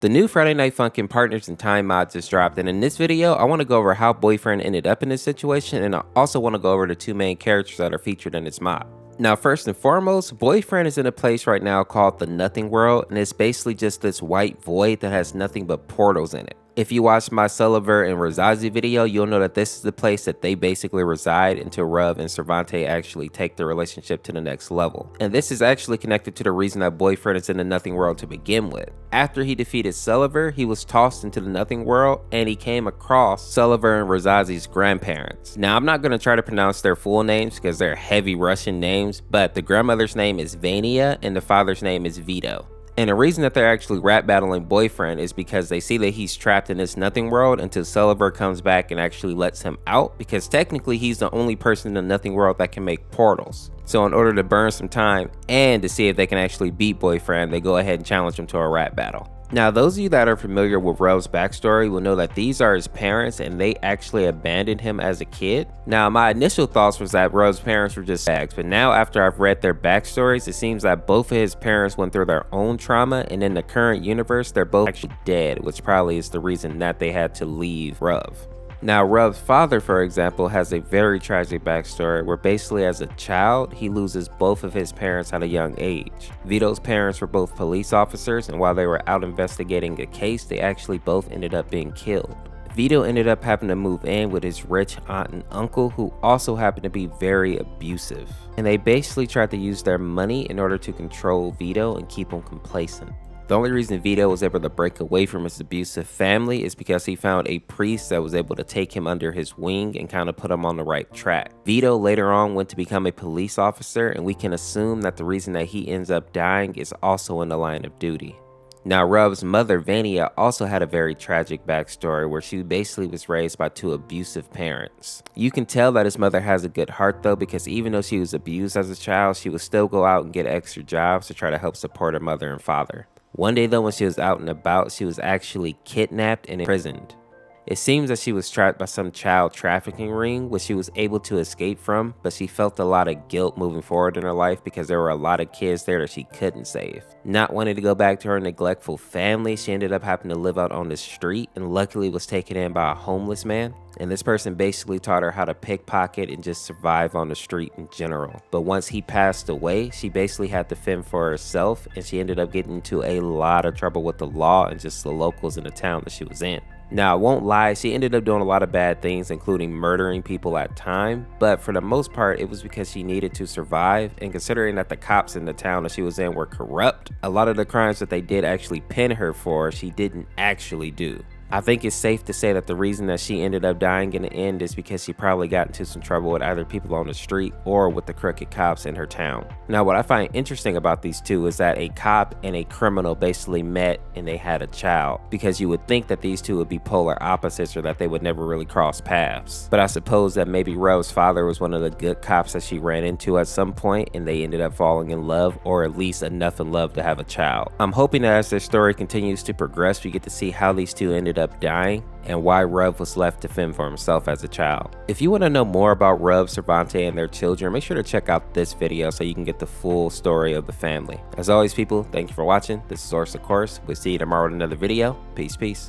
The new Friday Night Funkin' Partners in Time mod just dropped, and in this video, I want to go over how Boyfriend ended up in this situation, and I also want to go over the two main characters that are featured in this mod. Now, first and foremost, Boyfriend is in a place right now called the Nothing World, and it's basically just this white void that has nothing but portals in it. If you watched my Sulliver and Rosazi video, you'll know that this is the place that they basically reside until Ruv and Cervante actually take their relationship to the next level. And this is actually connected to the reason that Boyfriend is in the Nothing World to begin with. After he defeated Sulliver, he was tossed into the Nothing World and he came across Sulliver and Rosazi's grandparents. Now, I'm not going to try to pronounce their full names because they're heavy Russian names, but the grandmother's name is Vania and the father's name is Vito. And the reason that they're actually rap battling Boyfriend is because they see that he's trapped in this Nothing World until Sulliver comes back and actually lets him out, because technically he's the only person in the Nothing World that can make portals. So in order to burn some time and to see if they can actually beat Boyfriend, they go ahead and challenge him to a rap battle. Now, those of you that are familiar with Ruv's backstory will know that these are his parents and they actually abandoned him as a kid. Now, my initial thoughts was that Ruv's parents were just bags, but now after I've read their backstories, it seems that both of his parents went through their own trauma, and in the current universe, they're both actually dead, which probably is the reason that they had to leave Ruv. Now, Ruv's father, for example, has a very tragic backstory where basically as a child, he loses both of his parents at a young age. Vito's parents were both police officers, and while they were out investigating a case, they actually both ended up being killed. Vito ended up having to move in with his rich aunt and uncle, who also happened to be very abusive. And they basically tried to use their money in order to control Vito and keep him complacent. The only reason Vito was able to break away from his abusive family is because he found a priest that was able to take him under his wing and kind of put him on the right track. Vito later on went to become a police officer, and we can assume that the reason that he ends up dying is also in the line of duty. Now, Ruv's mother, Vania, also had a very tragic backstory where she basically was raised by two abusive parents. You can tell that his mother has a good heart though, because even though she was abused as a child, she would still go out and get extra jobs to try to help support her mother and father. One day though, when she was out and about, she was actually kidnapped and imprisoned. It seems that she was trapped by some child trafficking ring, which she was able to escape from, but she felt a lot of guilt moving forward in her life because there were a lot of kids there that she couldn't save. Not wanting to go back to her neglectful family, she ended up having to live out on the street and luckily was taken in by a homeless man. And this person basically taught her how to pickpocket and just survive on the street in general. But once he passed away, she basically had to fend for herself, and she ended up getting into a lot of trouble with the law and just the locals in the town that she was in. Now, I won't lie, she ended up doing a lot of bad things, including murdering people at time, but for the most part, it was because she needed to survive, and considering that the cops in the town that she was in were corrupt, a lot of the crimes that they did actually pin her for, she didn't actually do. I think it's safe to say that the reason that she ended up dying in the end is because she probably got into some trouble with either people on the street or with the crooked cops in her town. Now, what I find interesting about these two is that a cop and a criminal basically met and they had a child, because you would think that these two would be polar opposites or that they would never really cross paths. But I suppose that maybe Ruv's father was one of the good cops that she ran into at some point and they ended up falling in love, or at least enough in love to have a child. I'm hoping that as their story continues to progress, we get to see how these two ended up dying and why Ruv was left to fend for himself as a child. If you want to know more about Ruv, Cervante, and their children, make sure to check out this video so you can get the full story of the family. As always, people, thank you for watching. This is Orseofkorse. We'll see you tomorrow with another video. Peace, peace.